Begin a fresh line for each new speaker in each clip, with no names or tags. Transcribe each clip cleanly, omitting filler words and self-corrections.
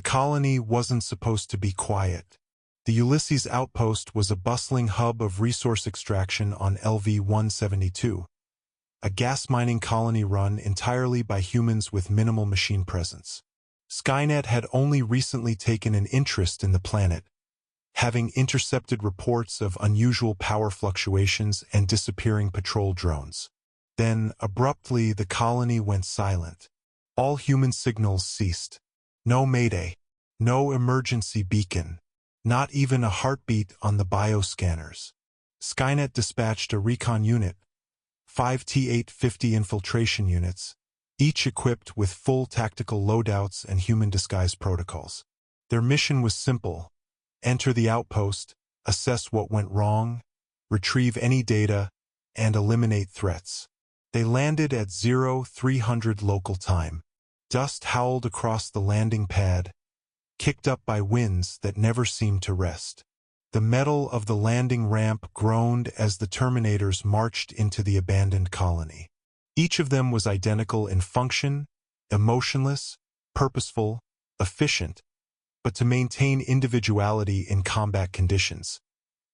colony wasn't supposed to be quiet. The Ulysses outpost was a bustling hub of resource extraction on LV-172, a gas mining colony run entirely by humans with minimal machine presence. Skynet had only recently taken an interest in the planet, having intercepted reports of unusual power fluctuations and disappearing patrol drones. Then, abruptly, the colony went silent. All human signals ceased. No mayday, no emergency beacon, not even a heartbeat on the bioscanners. Skynet dispatched a recon unit, 5 T-850 infiltration units, each equipped with full tactical loadouts and human disguise protocols. Their mission was simple: enter the outpost, assess what went wrong, retrieve any data, and eliminate threats. They landed at 0300 local time. Dust howled across the landing pad, kicked up by winds that never seemed to rest. The metal of the landing ramp groaned as the Terminators marched into the abandoned colony. Each of them was identical in function, emotionless, purposeful, efficient, but to maintain individuality in combat conditions,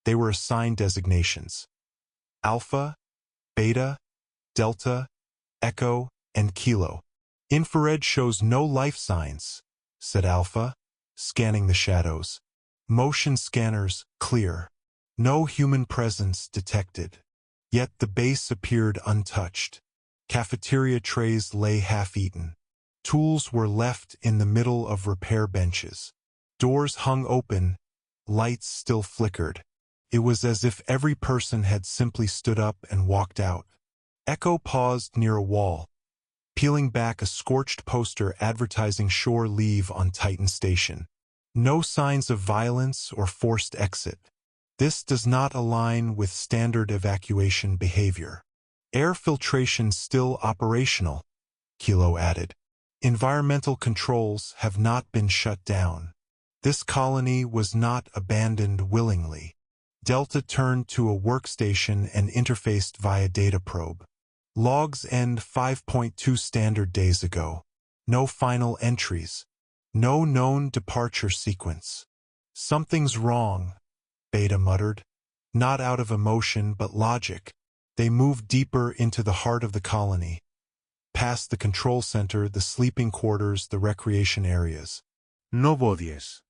they were assigned designations: Alpha, Beta, Delta, Echo, and Kilo. "Infrared shows no life signs," said Alpha, scanning the shadows. "Motion scanners clear. No human presence detected." Yet the base appeared untouched. Cafeteria trays lay half-eaten. Tools were left in the middle of repair benches. Doors hung open, lights still flickered. It was as if every person had simply stood up and walked out. Echo paused near a wall, peeling back a scorched poster advertising shore leave on Titan Station. No signs of violence or forced exit. This does not align with standard evacuation behavior. Air filtration still operational, Kilo added. Environmental controls have not been shut down. This colony was not abandoned willingly. Delta turned to a workstation and interfaced via data probe. Logs end 5.2 standard days ago. No final entries. No known departure sequence. "Something's wrong," Beta muttered. Not out of emotion, but logic. They moved deeper into the heart of the colony, past the control center, the sleeping quarters, the recreation areas.
No bodies.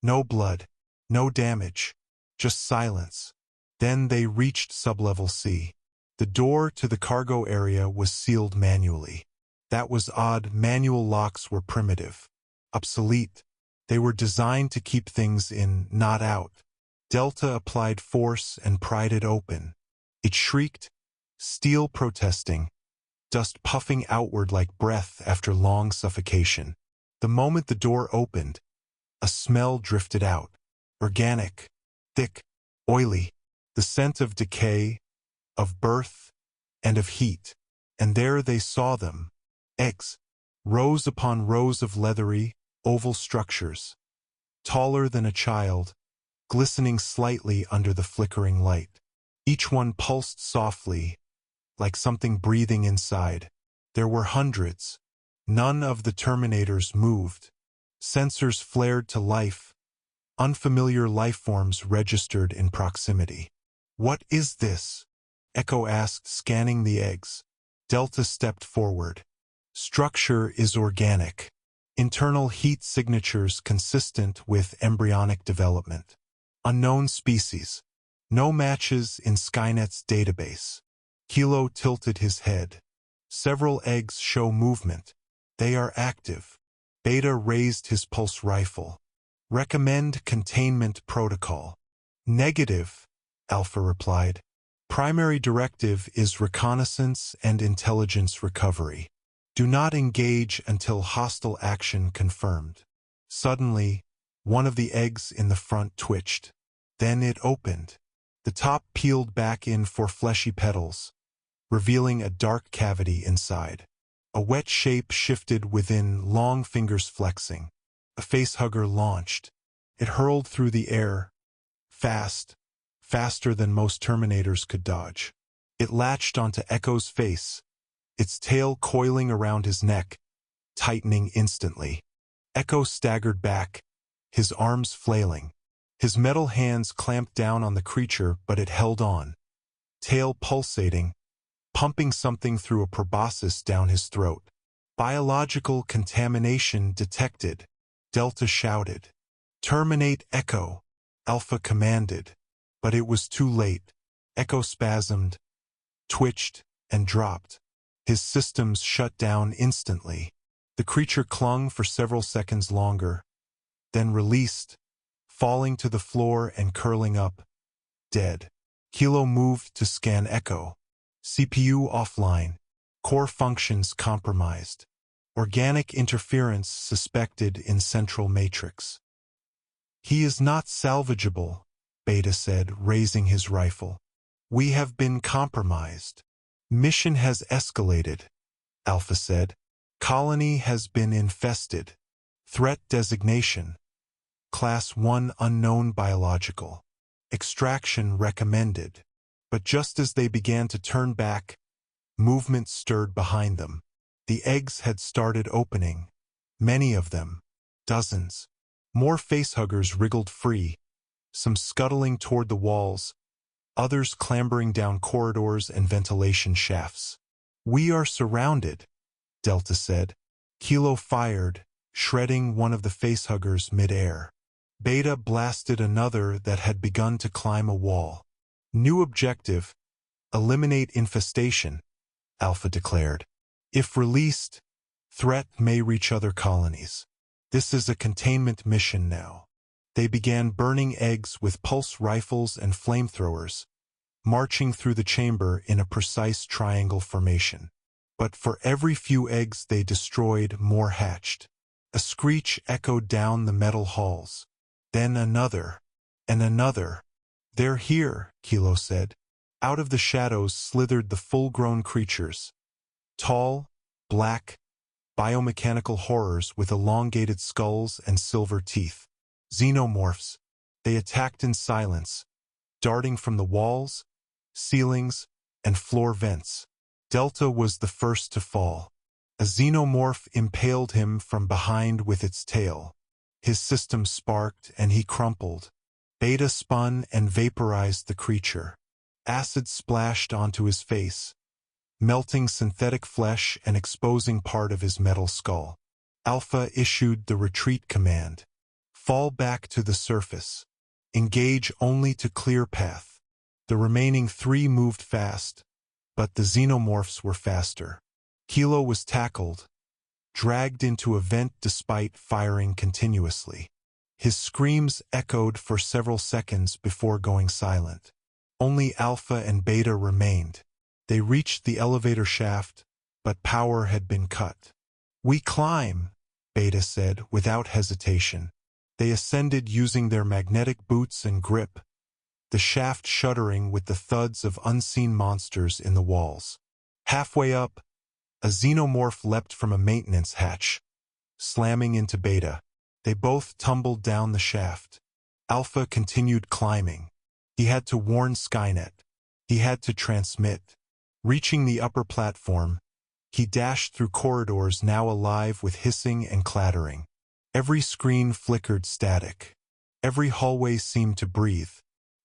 No blood. No damage. Just silence. Then they reached sublevel C. The door to the cargo area was sealed manually. That was odd. Manual locks were primitive, obsolete. They were designed to keep things in, not out. Delta applied force and pried it open. It shrieked, steel protesting, dust puffing outward like breath after long suffocation. The moment the door opened, a smell drifted out. Organic, thick, oily, the scent of decay, of birth, and of heat. And there they saw them, eggs, rows upon rows of leathery, oval structures, taller than a child, glistening slightly under the flickering light. Each one pulsed softly, like something breathing inside. There were hundreds. None of the Terminators moved. Sensors flared to life. Unfamiliar lifeforms registered in proximity. "What is this?" Echo asked, scanning the eggs. Delta stepped forward. "Structure is organic. Internal heat signatures consistent with embryonic development. Unknown species. No matches in Skynet's database." Kilo tilted his head. "Several eggs show movement. They are active." Beta raised his pulse rifle. "Recommend containment protocol." "Negative," Alpha replied. "Primary directive is reconnaissance and intelligence recovery. Do not engage until hostile action confirmed." Suddenly, one of the eggs in the front twitched. Then it opened. The top peeled back in for fleshy petals, revealing a dark cavity inside. A wet shape shifted within, long fingers flexing. A facehugger launched. It hurled through the air, fast, faster than most Terminators could dodge. It latched onto Echo's face, its tail coiling around his neck, tightening instantly. Echo staggered back, his arms flailing. His metal hands clamped down on the creature, but it held on. Tail pulsating, pumping something through a proboscis down his throat. Biological contamination detected, Delta shouted. Terminate Echo, Alpha commanded. But it was too late. Echo spasmed, twitched, and dropped. His systems shut down instantly. The creature clung for several seconds longer, then released, falling to the floor and curling up, dead. Kilo moved to scan Echo. CPU offline. Core functions compromised. Organic interference suspected in central matrix. He is not salvageable, Beta said, raising his rifle. We have been compromised. Mission has escalated, Alpha said. Colony has been infested. Threat designation. Class 1 unknown biological. Extraction recommended. But just as they began to turn back, movement stirred behind them. The eggs had started opening. Many of them. Dozens. More facehuggers wriggled free, some scuttling toward the walls, others clambering down corridors and ventilation shafts. We are surrounded, Delta said. Kilo fired, shredding one of the facehuggers mid-air. Beta blasted another that had begun to climb a wall. New objective, eliminate infestation, Alpha declared. If released, threat may reach other colonies. This is a containment mission now. They began burning eggs with pulse rifles and flamethrowers, marching through the chamber in a precise triangle formation. But for every few eggs they destroyed, more hatched. A screech echoed down the metal halls. Then another, and another. They're here, Kilo said. Out of the shadows slithered the full-grown creatures. Tall, black, biomechanical horrors with elongated skulls and silver teeth. Xenomorphs. They attacked in silence, darting from the walls, ceilings, and floor vents. Delta was the first to fall. A xenomorph impaled him from behind with its tail. His system sparked and he crumpled. Beta spun and vaporized the creature. Acid splashed onto his face, melting synthetic flesh and exposing part of his metal skull. Alpha issued the retreat command. Fall back to the surface. Engage only to clear path. The remaining three moved fast, but the xenomorphs were faster. Kilo was tackled, dragged into a vent despite firing continuously. His screams echoed for several seconds before going silent. Only Alpha and Beta remained. They reached the elevator shaft, but power had been cut. We climb, Beta said without hesitation. They ascended using their magnetic boots and grip, the shaft shuddering with the thuds of unseen monsters in the walls. Halfway up, a xenomorph leapt from a maintenance hatch, slamming into Beta. They both tumbled down the shaft. Alpha continued climbing. He had to warn Skynet. He had to transmit. Reaching the upper platform, he dashed through corridors now alive with hissing and clattering. Every screen flickered static. Every hallway seemed to breathe.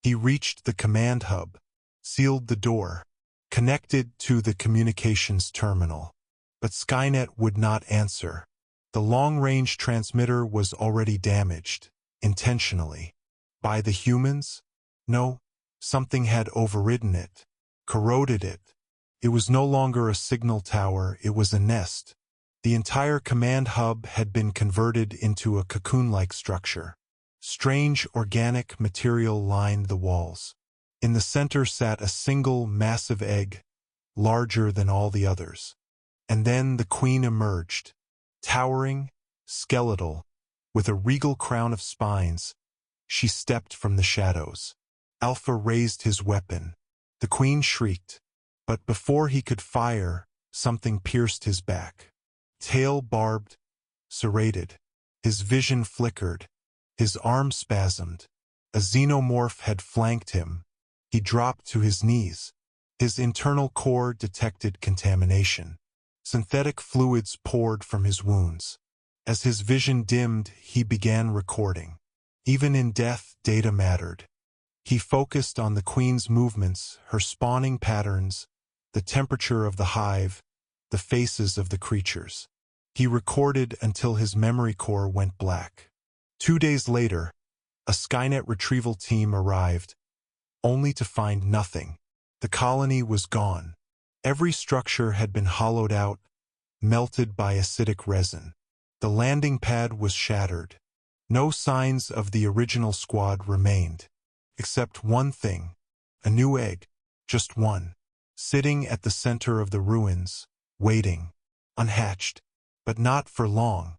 He reached the command hub, sealed the door, connected to the communications terminal. But Skynet would not answer. The long-range transmitter was already damaged, intentionally. By the humans? No, something had overridden it, corroded it. It was no longer a signal tower, it was a nest. The entire command hub had been converted into a cocoon-like structure. Strange organic material lined the walls. In the center sat a single massive egg, larger than all the others. And then the queen emerged, towering, skeletal, with a regal crown of spines. She stepped from the shadows. Alpha raised his weapon. The queen shrieked, but before he could fire, something pierced his back. Tail barbed, serrated. His vision flickered. His arm spasmed. A xenomorph had flanked him. He dropped to his knees. His internal core detected contamination. Synthetic fluids poured from his wounds. As his vision dimmed, he began recording. Even in death, data mattered. He focused on the queen's movements, her spawning patterns, the temperature of the hive, the faces of the creatures. He recorded until his memory core went black. 2 days later, a Skynet retrieval team arrived, only to find nothing. The colony was gone. Every structure had been hollowed out, melted by acidic resin. The landing pad was shattered. No signs of the original squad remained. Except one thing, a new egg, just one, sitting at the center of the ruins, waiting, unhatched, but not for long.